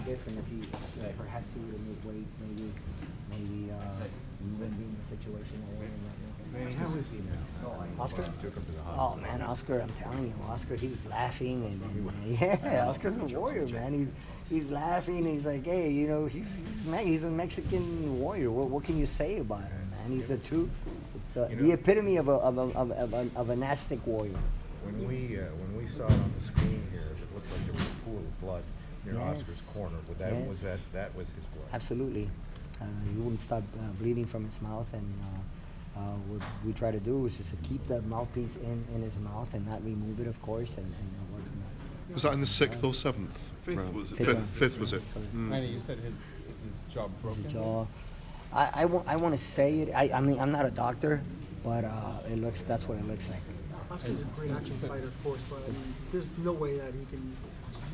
different if he perhaps he would have made weight, maybe we wouldn't be in the situation that we're in right now. Man, how is he now? Oscar? Took him to the Oh hospital. man, Oscar! I'm telling you, Oscar, he's laughing and yeah, Oscar's a warrior, man. He's laughing. He's like, hey, you know, he's a Mexican warrior. What can you say about him, man? He's the true, the epitome of an Aztec warrior. When we saw it on the screen here, it looked like there was a pool of blood near Oscar's corner. That was his blood. Absolutely. He wouldn't stop bleeding from his mouth, and what we try to do is just to keep the mouthpiece in his mouth and not remove it, of course, and work on that. Was that in the 6th or 7th? Fifth was it? Fifth was it? Manny, you said his jaw broken. His jaw. I want to say it. I mean, I'm not a doctor, but that's what it looks like. Oscar's a great action fighter, of course, but I mean, there's no way that he can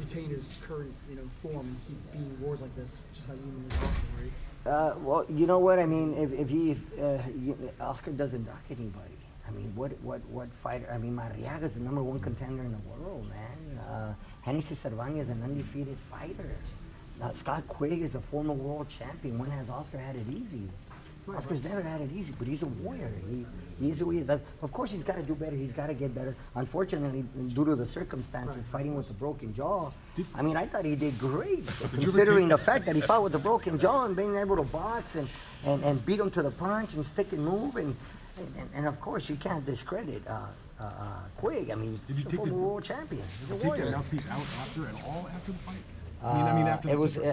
retain his current, form and keep being wars like this. Just not even possible, right? Well, you know what I mean. If Oscar doesn't duck anybody, I mean, what fighter? I mean, Marriaga's the #1 contender in the world, man. Hennessy Cervantes is an undefeated fighter. Scott Quigg is a former world champion. When has Oscar had it easy? Oscar's never had it easy, but he's a warrior. He is who he is. Of course, he's got to do better. He's got to get better. Unfortunately, due to the circumstances, fighting with a broken jaw, I mean, I thought he did great, considering the fact that he fought with a broken jaw and being able to box and beat him to the punch and stick and move. And of course, you can't discredit Quigg. I mean, he's a former world champion. He's a warrior. Did you take that mouthpiece out after the fight? After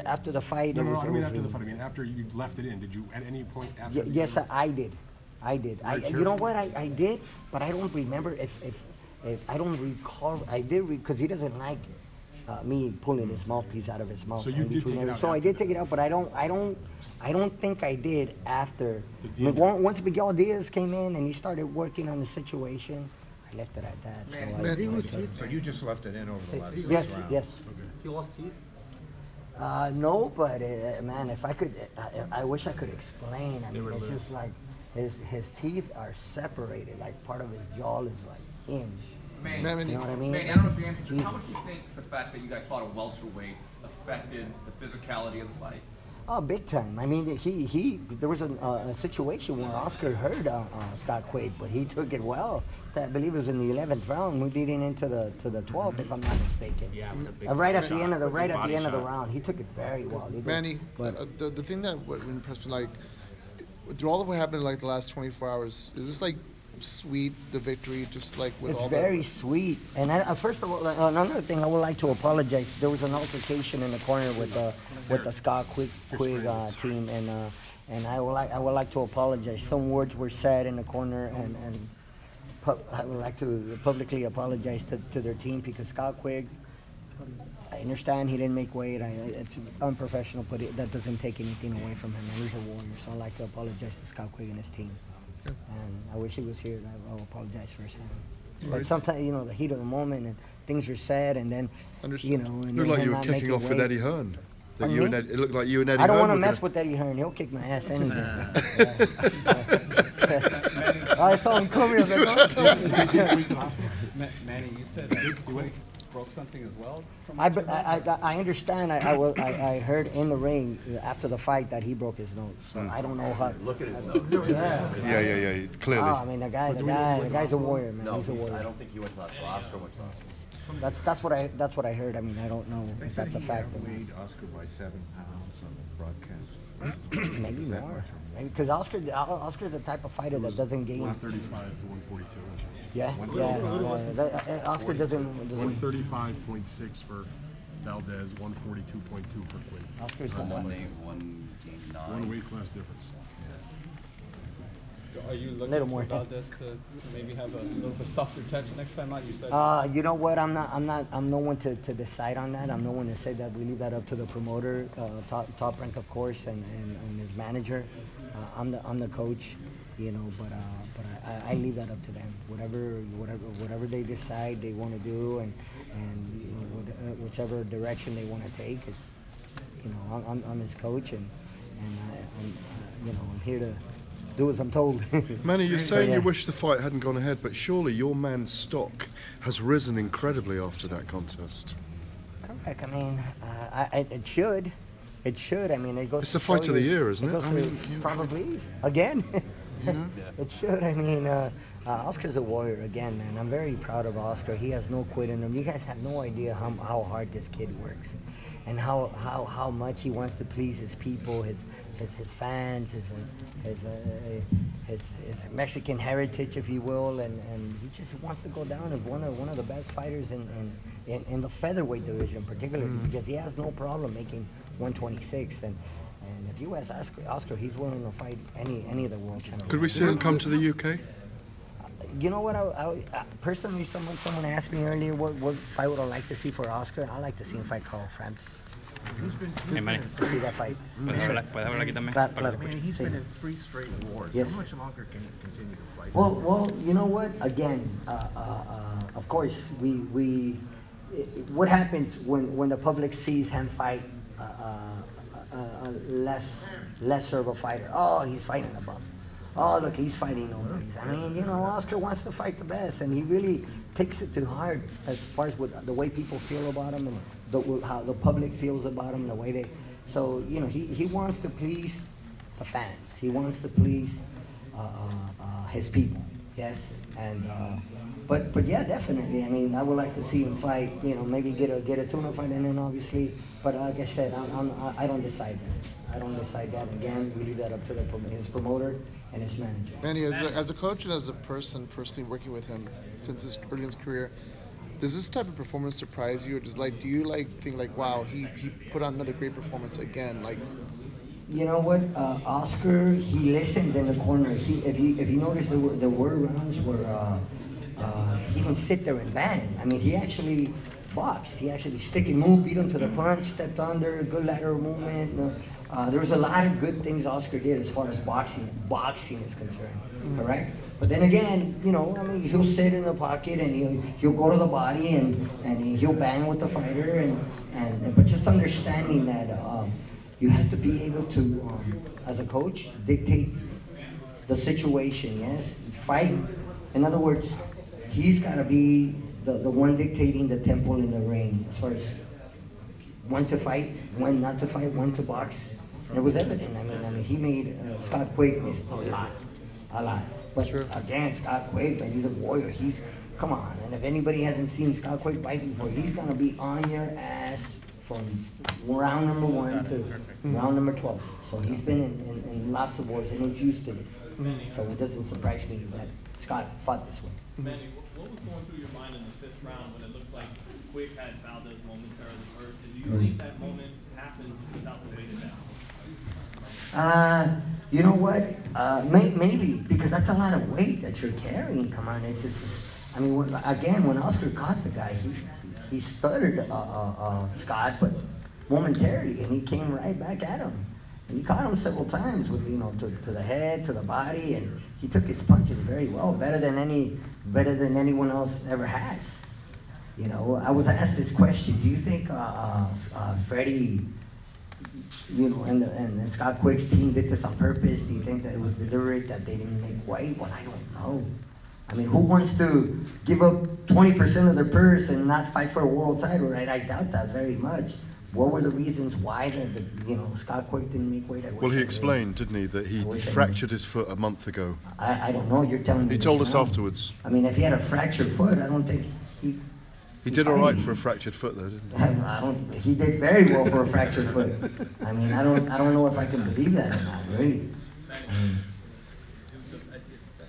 after the fight. No, I mean after the fight. I mean after you left it in. Did you at any point after? Yes, I did. You know what? I did, but I don't remember if I don't recall. I did because he doesn't like me pulling his mouthpiece out of his mouth. So you did take it out. So I did take it out, but I don't think I did after. Once Miguel Diaz came in and he started working on the situation, I left it at that. So you just left it in over the last 6 rounds. Yes. Okay. He lost teeth? No, but man, if I could, I wish I could explain. I mean, it's just like his teeth are separated, like part of his jaw is like hinged. Man, you know what I mean? Man, I don't know if you answered this. How much do you think the fact that you guys fought a welterweight affected the physicality of the fight? Oh, big time. I mean, there was a situation where Oscar hurt Scott Quigg, but he took it well. I believe it was in the 11th round, leading into the 12th, if I'm not mistaken. Yeah, right at the end of the round, he took it very well. Manny, the thing that impressed me, like, through all of what happened in like the last 24 hours, is this like sweet, the victory, just like with all that? It's very sweet. And first of all, another thing, I would like to apologize. There was an altercation in the corner with the Scott Quigg team, and I would like to apologize. Some words were said in the corner, and I would like to publicly apologize to their team, because Scott Quigg, I understand he didn't make weight. It's unprofessional, but that doesn't take anything away from him. And he's a warrior, so I'd like to apologize to Scott Quigg and his team. And I wish he was here, and I'll apologize firsthand. But sometimes, the heat of the moment, and things are said, and then, And it looked like you were kicking off with Eddie Hearn. It looked like you and Eddie Hearn. I don't want to mess with Eddie Hearn. He'll kick my ass anything. I saw him come here. Manny, you said Quigg broke something as well? I understand. I heard in the ring after the fight that he broke his nose. So I don't know how. Look at his nose. Yeah, clearly. I mean, the guy's a warrior, man. No, he's a warrior. I don't think he went to the hospital. Oscar went to the hospital. That's what I heard. I mean, I don't know if that's a fact. Weighed Oscar by 7 pounds on the broadcast. Maybe more. Because Oscar's the type of fighter that doesn't gain. 135 to 142 inches. Yes, Oscar doesn't. 135.6 for Valdez, 142.2 for Quigg. Oscar's the one weight class difference. Are you looking for Valdez to maybe have a little bit softer touch next time out? You said. You know what? I'm no one to decide on that. I'm no one to say that. We leave that up to the promoter, Top Rank, of course, and his manager. I'm the coach, but I leave that up to them. Whatever they decide they want to do, and whichever direction they want to take is, I'm his coach, and I'm here to do as I'm told. Manny, you're saying you wish the fight hadn't gone ahead, but surely your man's stock has risen incredibly after that contest. back. I mean, it should. It should. I mean, it goes. It's the fight of the year, isn't it? I mean, probably again. It should. I mean, Oscar's a warrior again, man. I'm very proud of Oscar. He has no quit in him. You guys have no idea how hard this kid works, and how much he wants to please his people, his fans, his Mexican heritage, if you will, and he just wants to go down as one of the best fighters in the featherweight division, particularly because he has no problem making 126. And if you ask Oscar, he's willing to fight any of the world champions. Could we see him come to the UK? You know what? I personally, someone asked me earlier what fight would I like to see for Oscar. I like to see him fight Carl France. To see that fight. Claro. He's been in 3 straight wars. Yes. How much longer can he continue to fight? Well, you know what? Again, of course, what happens when the public sees him fight lesser of a fighter? Oh, he's fighting a bum. Oh, look, he's fighting nobodies. I mean, you know, Oscar wants to fight the best, and he really takes it to heart as far as the way people feel about him and how the public feels about him, the way they. So, you know, he wants to please the fans. He wants to please his people. Yes, and but yeah, definitely. I mean, I would like to see him fight. You know, maybe get a tuna fight, and then obviously. But like I said, I don't decide that. I don't decide that. Again, we leave that up to his promoter and his manager. Manny, as a coach and as a person personally working with him since his early in his career, does this type of performance surprise you, or do you think wow, he put on another great performance again? Like, you know what, Oscar, he listened in the corner. If you notice, there were rounds where he didn't sit there and bang. I mean, he actually boxed. He actually stick and move, beat him to the punch, stepped under, good lateral movement. There was a lot of good things Oscar did as far as boxing is concerned, correct? But then again, you know, I mean, he'll sit in the pocket and he'll go to the body and he'll bang with the fighter but just understanding that you have to be able to, as a coach, dictate the situation. Yes, fight. In other words, he's got to be the one dictating the tempo in the ring as far as when to fight, when not to fight, when to box. And it was evident. I mean, he made Scott Quigg miss a lot. But again, Scott Quigg, man, he's a warrior. Come on, and if anybody hasn't seen Scott Quigg fight before, he's gonna be on your ass from round number 1 to round number 12. So he's been in lots of wars and he's used to this. So it doesn't surprise me that Scott fought this way. Manny, what was going through your mind in the 5th round when it looked like Quigg had Valdez momentarily hurt? Do you think that moment happens without the weight down? You know what? Maybe, because that's a lot of weight that you're carrying. Come on, it's just. I mean, when Oscar caught the guy, he stuttered Scott, but momentarily, and he came right back at him. And he caught him several times with, you know, to the head, to the body, and he took his punches very well, better than anyone else ever has. You know, I was asked this question: do you think Freddie, you know, and Scott Quigg's team did this on purpose? Do you think that it was deliberate, that they didn't make weight? Well, I don't know. I mean, who wants to give up 20% of their purse and not fight for a world title, right? I doubt that very much. What were the reasons why Scott Quigg didn't make weight? Well, he explained, didn't he, that he fractured his foot a month ago. I don't know. You're telling me. He told us afterwards. I mean, if he had a fractured foot, I don't think he. He did all right for a fractured foot, though, didn't he? He did very well for a fractured foot. I mean, I don't know if I can believe that or not, really.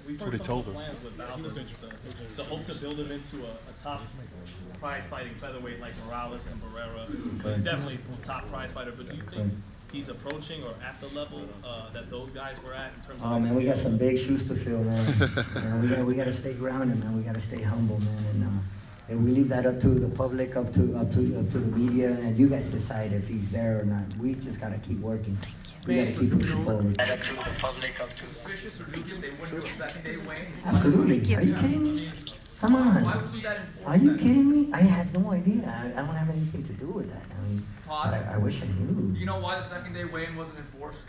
That's what he told us. To hope to build him into a top prize fighting featherweight like Morales and Barrera. He's definitely a top prize fighter, but do you think he's approaching or at the level that those guys were at in terms of man, we got some big shoes to fill, man. we got to stay grounded, man. We got to stay humble, man. And we leave that up to the public, up to the media, and you guys decide if he's there or not. We just got to keep working. We got to keep pushing forward. Up to the public, up to. Absolutely. Are you kidding me? Come on. Are you kidding me? I have no idea. I don't have anything to do with that. I mean, but I wish I knew. Do you know why the second day weigh-in wasn't enforced?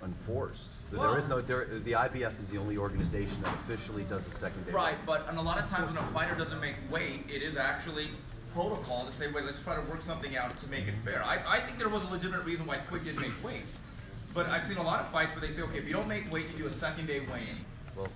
Enforced. There is no. The IBF is the only organization that officially does the second day. Right, but and a lot of times when a fighter doesn't make weight, it is actually protocol to say, wait, let's try to work something out to make it fair. I think there was a legitimate reason why Quigg didn't make weight. But I've seen a lot of fights where they say, okay, if you don't make weight, you do a second day weigh-in. Well,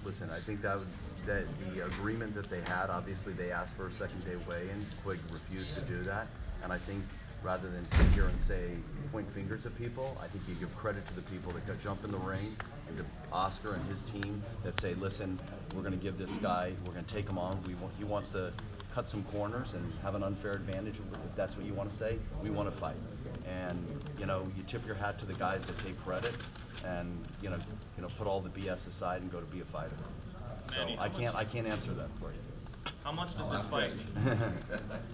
listen, I think that the agreement that they had, obviously they asked for a second day weigh-in. Quigg refused to do that. And I think rather than sit here and say, point fingers at people, I think you give credit to the people that got jump in the ring and to Oscar and his team that say, listen, we're going to give this guy, we're going to take him on. He wants to cut some corners and have an unfair advantage, if that's what you want to say. We want to fight. And, you know, you tip your hat to the guys that take credit and, you know, put all the BS aside and go to be a fighter. So I can't answer that for you. How much did this fight?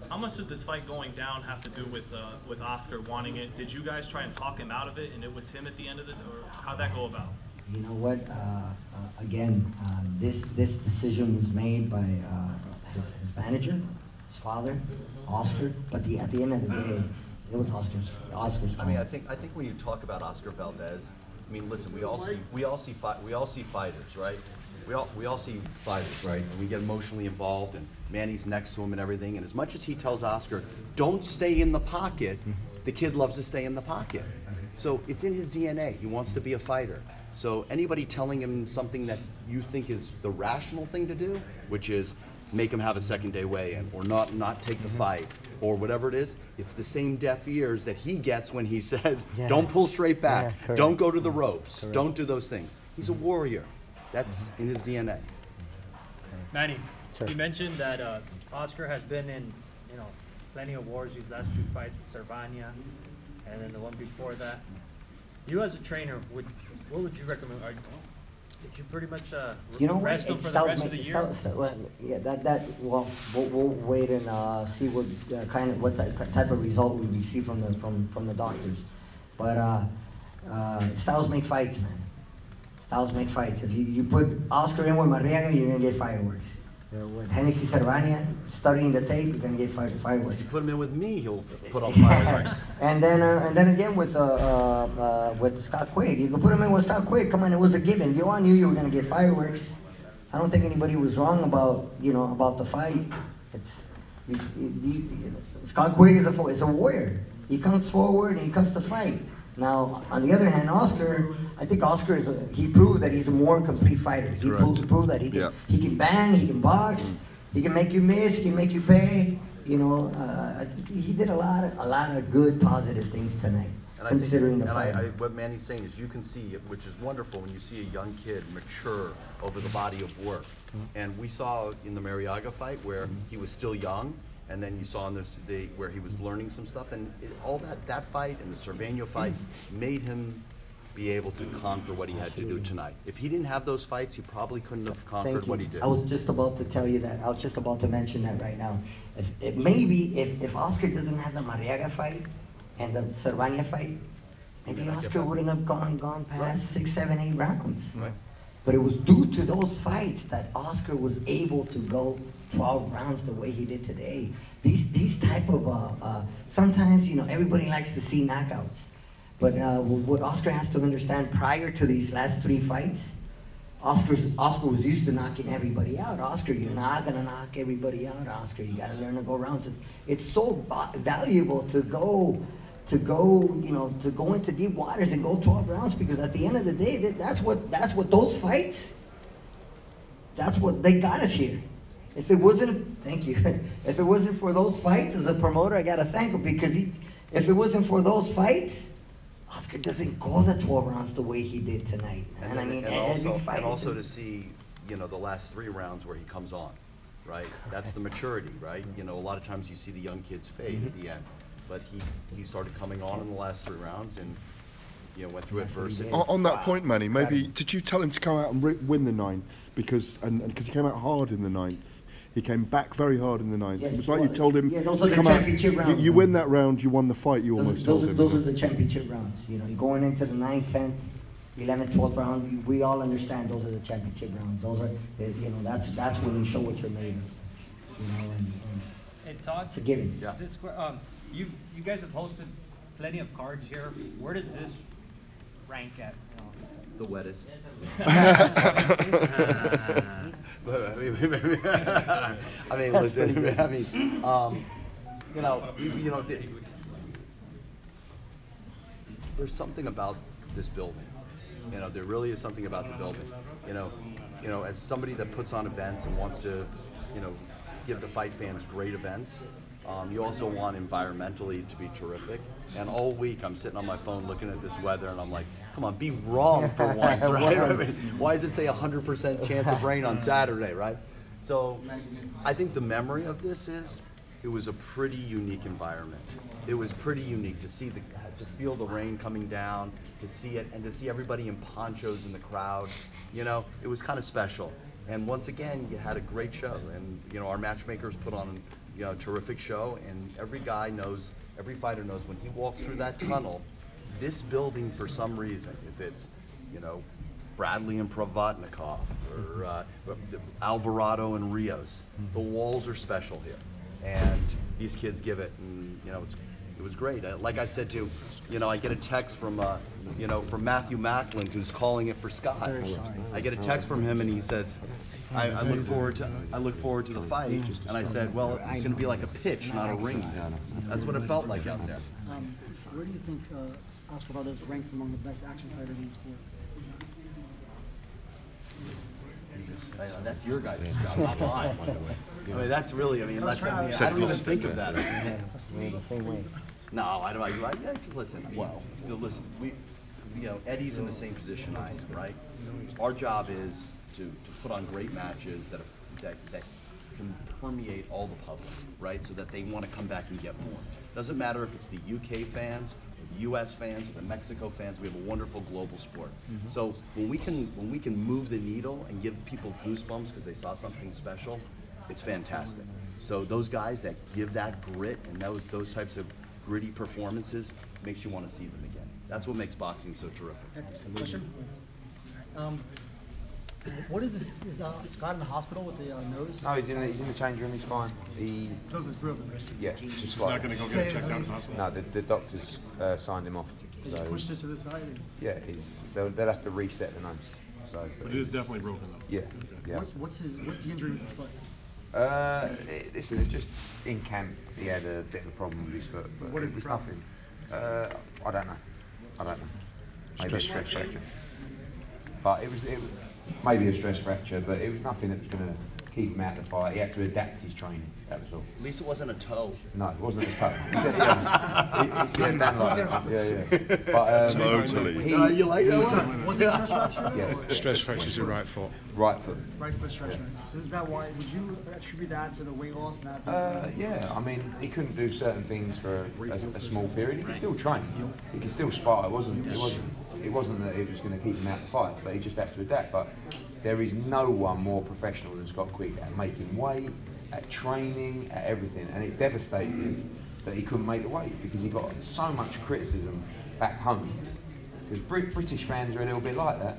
How much did this fight going down have to do with Oscar wanting it? Did you guys try and talk him out of it, and it was him at the end of it, or how'd that go about? You know what? Again, this decision was made by his manager, his father, Oscar. But at the end of the day, it was Oscar's call. I mean, I think when you talk about Oscar Valdez, I mean, listen, we all see fighters, right? We all see fighters, right? And we get emotionally involved, and Manny's next to him and everything. And as much as he tells Oscar, don't stay in the pocket, the kid loves to stay in the pocket. So it's in his DNA. He wants to be a fighter. So anybody telling him something that you think is the rational thing to do, which is make him have a second day weigh-in or not take the fight or whatever it is, it's the same deaf ears that he gets when he says, don't pull straight back, don't go to the ropes, don't do those things. He's a warrior. That's in his DNA. Manny, you mentioned that Oscar has been in, plenty of wars. These last two fights with Cervania, and then the one before that. You as a trainer, what would you recommend? Did you pretty much rest him for the rest of the year? Well, we'll wait and see what what type of result we receive from the doctors. But styles make fights, man. Styles make fights. If you put Oscar in with Marriaga, you're gonna get fireworks. With Hennessy Cervania, studying the tape, you're gonna get fireworks. If you put him in with me, he'll put on fireworks. And then again with Scott Quigg, you can put him in with Scott Quigg. Come on, it was a given. I knew you were gonna get fireworks. I don't think anybody was wrong about about the fight. Scott Quigg is a warrior. He comes forward and he comes to fight. Now, on the other hand, Oscar, I think Oscar he proved that he's a more complete fighter. He proved that he can bang, he can box, he can make you miss, he can make you pay. I think he did a lot of good, positive things tonight. And considering the fight. What Manny's saying is you can see, which is wonderful, when you see a young kid mature over the body of work. And we saw in the Marriaga fight where he was still young, and then you saw in this where he was learning some stuff, and all that fight and the Cervania fight made him be able to conquer what he had to do tonight. If he didn't have those fights, he probably couldn't have conquered what he did. I was just about to tell you that. I was just about to mention that right now. If Oscar doesn't have the Marriaga fight and the Cervania fight, maybe Oscar wouldn't have gone past 6, 7, 8 rounds. Right. But it was due to those fights that Oscar was able to go 12 rounds the way he did today. These type of, sometimes, everybody likes to see knockouts. But what Oscar has to understand, prior to these last 3 fights, Oscar was used to knocking everybody out. Oscar, you're not gonna knock everybody out, Oscar. You gotta learn to go rounds. It's so valuable to go into deep waters and go 12 rounds, because at the end of the day, that's what those fights, that's what they got us here. If it wasn't, thank you. If it wasn't for those fights, as a promoter, I gotta thank him, because if it wasn't for those fights, Oscar doesn't go the 12 rounds the way he did tonight. And also to see, the last 3 rounds where he comes on, right? That's the maturity, right? A lot of times you see the young kids fade at the end, but he started coming on in the last 3 rounds and went through adversity. On that point, Manny, maybe did you tell him to come out and win the 9th because he came out hard in the 9th? He came back very hard in the 9th. Yes, it was like you told him to come out. Rounds, you win that round, you won the fight. You almost told him. Those are the championship rounds. You're going into the 9th, 10th, 11th, 12th round. We all understand those are the championship rounds. Those are, that's when you show what you're made of. Hey, Todd, it's a given. Yeah. You guys have hosted plenty of cards here. Where does this rank at? The wettest. there's something about this building. There really is something about the building. As somebody that puts on events and wants to, give the fight fans great events, you also want environmentally to be terrific. And all week I'm sitting on my phone looking at this weather and I'm like, come on, be wrong for once, right? I mean, why does it say 100% chance of rain on Saturday, right? So I think the memory of this is, it was a pretty unique environment. It was pretty unique to feel the rain coming down, to see it, and to see everybody in ponchos in the crowd. It was kind of special. And once again, you had a great show, and our matchmakers put on a terrific show, and every fighter knows when he walks through that tunnel, this building, for some reason, if it's Bradley and Provodnikov or Alvarado and Rios, the walls are special here, and these kids give it, and it was great. Like I said too, I get a text from from Matthew Macklin, who's calling it for Scott. I get a text from him and he says, I look forward to the fight, and I said, well, it's going to be like a pitch, not a ring. That's what it felt like out there. Where do you think Oscar Valdez ranks among the best action fighters in the sport? That's your guys' job, not mine. That's really, that's something, I don't even think of that. No, I don't. Listen, Eddie's in the same position I am, right? Our job is to put on great matches that can permeate all the public, right? So that they want to come back and get more. Doesn't matter if it's the UK fans, or the US fans, or the Mexico fans. We have a wonderful global sport. So when we can move the needle and give people goosebumps because they saw something special, it's fantastic. So those guys that give that grit and those types of gritty performances makes you want to see them again. That's what makes boxing so terrific. Question? What is this? Is Scott in the hospital with the nose? No, he's in the change room. He's fine. His nose is broken. Yeah, just He's like, not going to go get checked out in the hospital. No, the doctors signed him off. He just pushed it to the side. Yeah, they'll have to reset the nose. So, but it is definitely broken though. Yeah. Okay. Yeah. What's the injury with the foot? Listen, it's just in camp he had a bit of a problem with his foot. But what is the problem? Nothing. I don't know. Maybe a stress fracture. But it was maybe a stress fracture, but it was nothing that was going to keep him out of the fight. He had to adapt his training. That was all. At least it wasn't a toe. No, it wasn't a toe. He said he had done like that. Yeah. But totally. You like that one? Was it stress fracture? Yeah. Stress fracture's your right foot. Right foot. Right foot stress fracture. So is that why? Would you attribute that to the weight loss? Yeah, I mean, he couldn't do certain things for a small period. He could still train. He could still spar. It wasn't that it was going to keep him out of the fight, but he just had to adapt. But there is no one more professional than Scott Quigg at making weight, at training, at everything. And it devastated him that he couldn't make the weight because he got so much criticism back home. Because British fans are a little bit like that.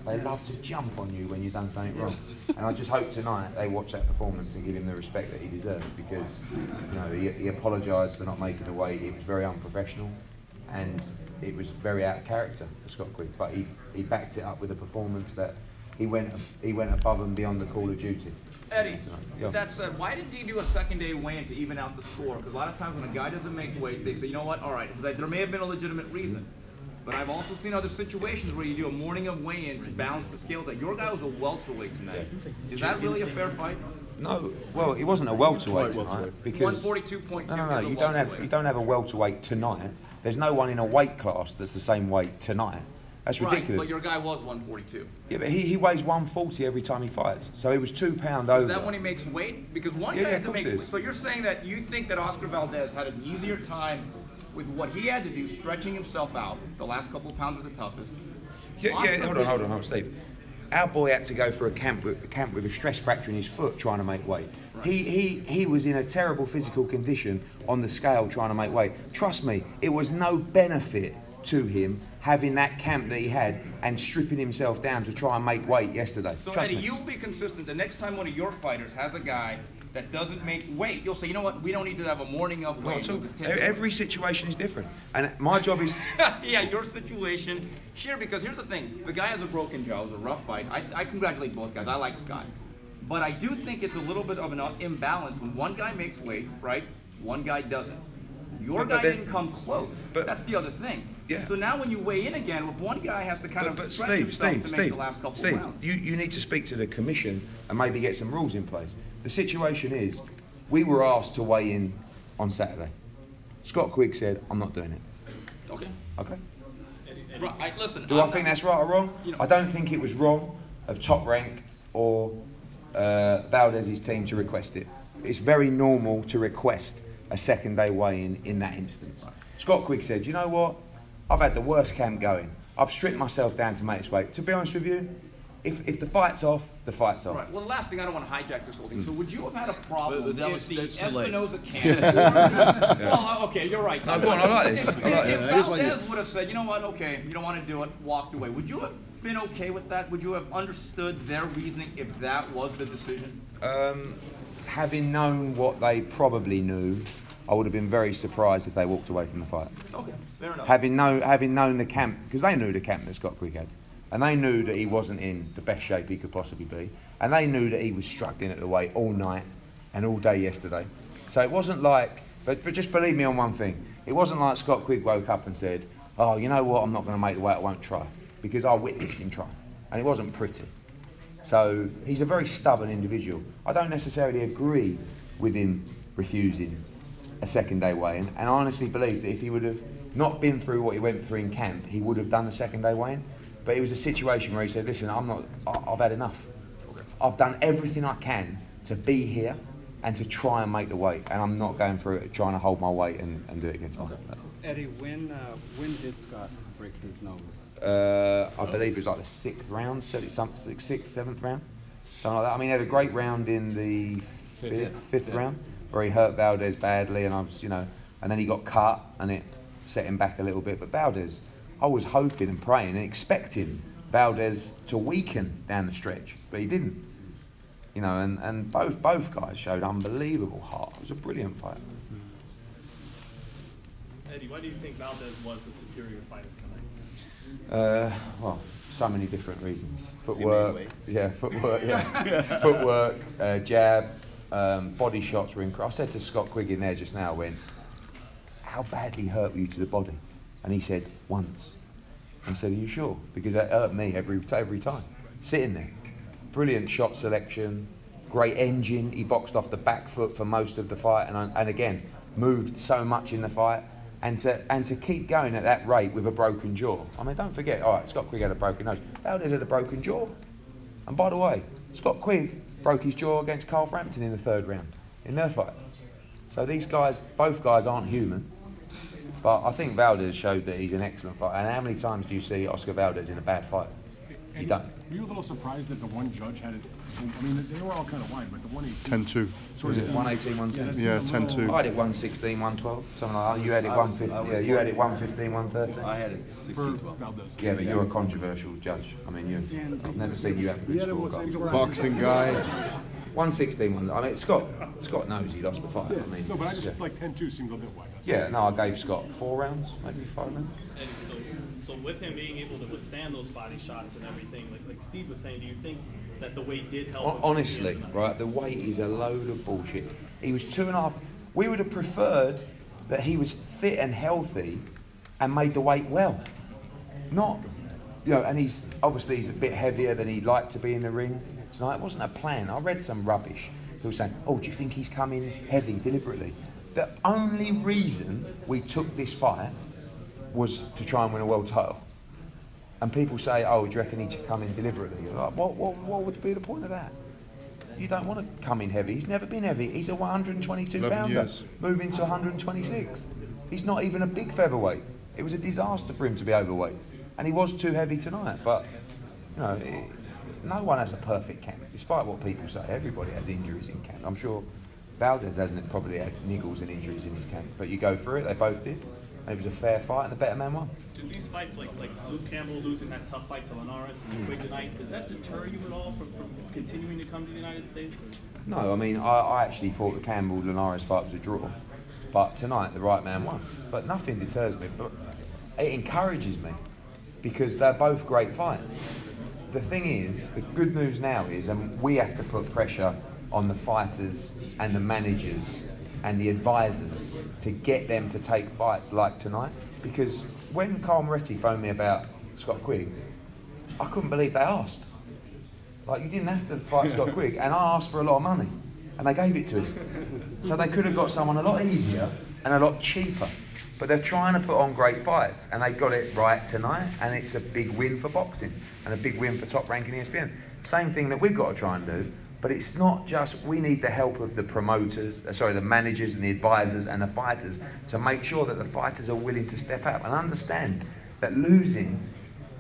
They love to jump on you when you've done something wrong. And I just hope tonight they watch that performance and give him the respect that he deserves, because he apologised for not making the weight. It was very unprofessional and it was very out of character for Scott Quigg. But he backed it up with a performance that he went above and beyond the call of duty. Eddie, with that said, why didn't he do a second day weigh-in to even out the score? Because a lot of times when a guy doesn't make weight, they say, you know what, all right, there may have been a legitimate reason. But I've also seen other situations where you do a morning of weigh-in to balance the scales. Like your guy was a welterweight tonight. Is that really a fair fight? No, well, he wasn't a welterweight tonight because 142.2. No. You don't have a welterweight tonight. There's no one in a weight class that's the same weight tonight. That's ridiculous. Right, but your guy was 142. Yeah, but he weighs 140 every time he fights. So he was £2 over. Is that when he makes weight? Because one guy had to make weight. So you're saying that you think that Oscar Valdez had an easier time with what he had to do, stretching himself out. The last couple of pounds were the toughest. Yeah, hold on, Steve. Our boy had to go for a camp with a stress fracture in his foot trying to make weight. Right. He was in a terrible physical condition on the scale trying to make weight. Trust me, it was no benefit to him having that camp that he had and stripping himself down to try and make weight yesterday. So Trust Eddie, me. you'll be consistent. The next time one of your fighters has a guy that doesn't make weight, you'll say, you know what, we don't need to have a morning of weight. Every situation is different. And my job is... Yeah, your situation, sure, because here's the thing. The guy has a broken jaw. It was a rough fight. I congratulate both guys. I like Scott. But I do think it's a little bit of an imbalance when one guy makes weight, right? one guy doesn't. Your But guy then- didn't come close. but- That's the other thing. Yeah. So now when you weigh in again, if one guy has to kind of But stretch himself to make Steve, the last couple of Steve, rounds. you need to speak to the commission and maybe get some rules in place. The situation is, we were asked to weigh in on Saturday. Scott Quigg said, I'm not doing it. Okay. Okay? Right, listen. Do I think that's right or wrong? You know- I don't think it was wrong of Top Rank or Valdez's team to request it. It's very normal to request a second day weigh-in in that instance. Scott Quigg said, you know what? I've had the worst camp going. I've stripped myself down to make this weight. To be honest with you, if the fight's off, the fight's off. Right. Well, the last thing, I don't want to hijack this whole thing. So would you have had a problem But that if was- the that's too late. Espinosa camp? Well, okay, you're right. No, go on, I like this. I like If this. Valdez would have said, you know what, okay, you don't want to do it, walked away. Would you have been okay with that? Would you have understood their reasoning if that was the decision? Having known what they probably knew, I would have been very surprised if they walked away from the fight. Okay, fair enough. Having known the camp, because they knew the camp that Scott Quigg had, and they knew that he wasn't in the best shape he could possibly be, and they knew that he was struggling at the weight all night and all day yesterday. So it wasn't like, but just believe me on one thing, it wasn't like Scott Quigg woke up and said, oh, you know what, I'm not going to make the weight, I won't try, because I witnessed him try, and it wasn't pretty. So he's a very stubborn individual. I don't necessarily agree with him refusing a second day weigh-in, and I honestly believe that if he would have not been through what he went through in camp, he would have done the second day weigh-in. But it was a situation where he said, listen, I've had enough. I've done everything I can to be here and to try and make the weight, and I'm not going through it trying to hold my weight and do it again. Eddie, when did Scott break his nose? I believe it was like the sixth, seventh round, something like that. I mean, he had a great round in the fifth round where he hurt Valdez badly, and and then he got cut and it set him back a little bit. But Valdez, I was hoping and praying and expecting Valdez to weaken down the stretch, but he didn't. And both guys showed unbelievable heart. It was a brilliant fight. Eddie, why do you think Valdez was the superior fighter tonight? Well, so many different reasons. Footwork, footwork, jab, body shots were incredible. I said to Scott Quigg in there just now, how badly hurt were you to the body? And he said, once. I said, are you sure? Because that hurt me every time. Sitting there. Brilliant shot selection, great engine. He boxed off the back foot for most of the fight, and again, moved so much in the fight. And to keep going at that rate with a broken jaw. I mean, don't forget, all right, Scott Quigg had a broken nose. Valdez had a broken jaw. And by the way, Scott Quigg broke his jaw against Carl Frampton in the third round, in their fight. So these guys, both guys aren't human. But I think Valdez showed that he's an excellent fighter. And how many times do you see Oscar Valdez in a bad fight? You don't. Were you a little surprised that the one judge had it? I mean, they were all kind of wide, but the 118. 10-2. Sort of 118, 110. Yeah, 10-2. I had it 116, 112, something like that. You had it 115. Yeah, you had it 115, 113. I had it 16, 12. Valdez. Yeah, but you're a controversial judge. I mean, I've never seen you have a good scorecard. Boxing guy. 116, I mean, Scott knows he lost the fight. Yeah. I mean, No, but I just like 10-2 seemed a bit wide. That's yeah, no, I gave Scott 4 rounds, maybe 5 rounds. And so with him being able to withstand those body shots and everything, like Steve was saying, do you think that the weight did help him? Honestly, right, the weight is a load of bullshit. He was 2.5. We would have preferred that he was fit and healthy and made the weight well. Not, and he's a bit heavier than he'd like to be in the ring tonight. It wasn't a plan. I read some rubbish. People saying, oh, do you think he's coming heavy deliberately? The only reason we took this fight was to try and win a world title. And people say, oh, do you reckon he should come in deliberately? You're like, what would be the point of that? You don't want to come in heavy. He's never been heavy. He's a 122 pounder, years. moving to 126. He's not even a big featherweight. It was a disaster for him to be overweight. And he was too heavy tonight. But, no one has a perfect camp, despite what people say. Everybody has injuries in camp. I'm sure Valdez hasn't probably had niggles and injuries in his camp. But you go through it, they both did. And it was a fair fight, and the better man won. Do these fights, like Luke Campbell losing that tough fight to Linares and Quigg tonight, does that deter you at all from continuing to come to the United States? No, I mean, I actually thought the Campbell-Linares fight was a draw. But tonight, the right man won. But nothing deters me. But it encourages me, because they're both great fights. The thing is, the good news now is, and we have to put pressure on the fighters and the managers and the advisors to get them to take fights like tonight. Because when Carl Moretti phoned me about Scott Quigg, I couldn't believe they asked. Like, you didn't have to fight Scott Quigg, and I asked for a lot of money, and they gave it to him. So they could have got someone a lot easier and a lot cheaper. But they're trying to put on great fights, and they got it right tonight, and it's a big win for boxing, and a big win for Top Rank in ESPN. Same thing that we've got to try and do, but it's not just, we need the help of the promoters, the managers and the advisors and the fighters to make sure that the fighters are willing to step up and understand that losing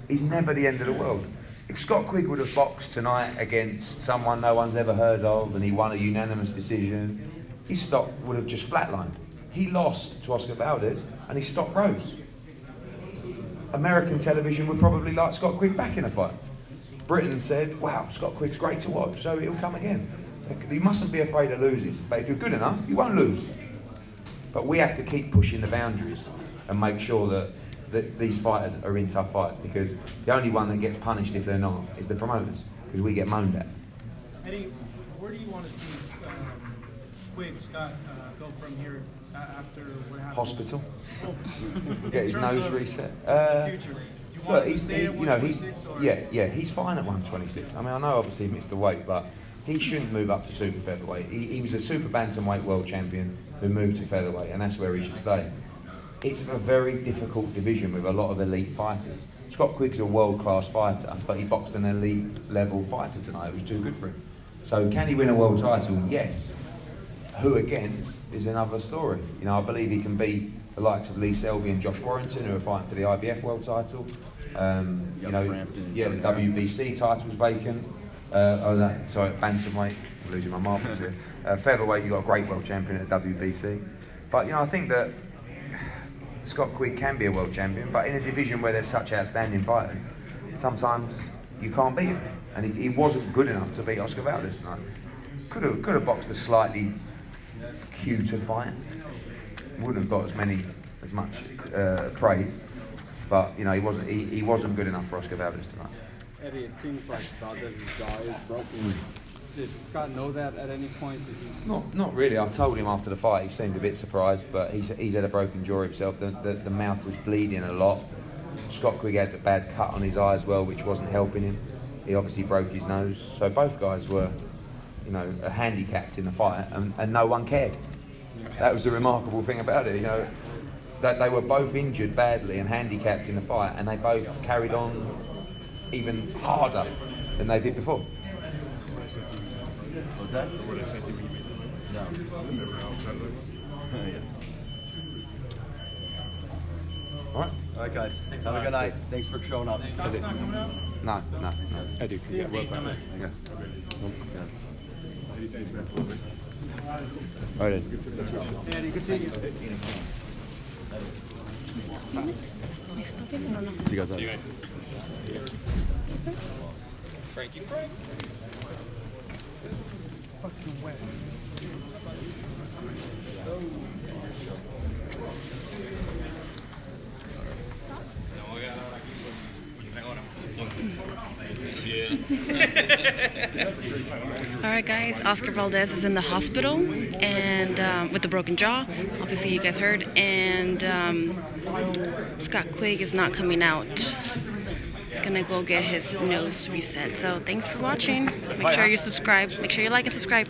is never the end of the world. If Scott Quigg would have boxed tonight against someone no one's ever heard of and he won a unanimous decision, his stock would have just flatlined. He lost to Oscar Valdez and his stock rose. American television would probably like Scott Quigg back in a fight. Britain said, wow, Scott Quigg's great to watch, so he'll come again. You mustn't be afraid of losing, but if you're good enough, you won't lose. But we have to keep pushing the boundaries and make sure that these fighters are in tough fights, because the only one that gets punished if they're not is the promoters, because we get moaned at. Eddie, where do you want to see Quigg, Scott, go from here after what happened? Hospital. Well, Get his nose reset. Future. Do you Look, want him to stay at 126? yeah, he's fine at 126. I mean, I know obviously he missed the weight, but he shouldn't move up to super featherweight. He was a super bantamweight world champion who moved to featherweight, and that's where he should stay. It's a very difficult division with a lot of elite fighters. Scott Quigg's a world-class fighter, but he boxed an elite-level fighter tonight. It was too good for him. So can he win a world title? Yes. Who against is another story. You know, I believe he can beat the likes of Lee Selby and Josh Warrington, who are fighting for the IBF world title. You know, yeah, the WBC title's vacant. Sorry, bantamweight. I'm losing my marbles here. Featherweight, you've got a great world champion at the WBC. But you know, I think that Scott Quigg can be a world champion, but in a division where there's such outstanding fighters, sometimes you can't beat him. And he wasn't good enough to beat Oscar Valdez tonight. Could have boxed a slightly cuter fight. Wouldn't have got as much praise, but you know, he wasn't good enough for Oscar Valdez tonight. Eddie, it seems like Valdez's jaw is broken. Did Scott know that at any point? Not really. I told him after the fight. He seemed a bit surprised, but he's had a broken jaw himself. The mouth was bleeding a lot. Scott Quigg had a bad cut on his eye as well, which wasn't helping him. He obviously broke his nose. So both guys were, you know, handicapped in the fight, and no one cared. That was the remarkable thing about it. You know, that they were both injured badly and handicapped in the fight, and they both carried on even harder than they did before. Was that? What I said to you? No. All right, guys. Have a good night. Thanks for showing up. Scott's not coming out? No. Eddie, See you. Thanks so much. Okay. Eddie, thanks, man. All right. Eddie, good seeing you. ¿Me está viendo? ¿Me está viendo o no? See you guys later. Frankie. Fucking wet. All right, guys. Oscar Valdez is in the hospital and with a broken jaw. Obviously, you guys heard. And Scott Quigg is not coming out. He's gonna go get his nose reset. So thanks for watching. Make sure you subscribe. Make sure you like and subscribe.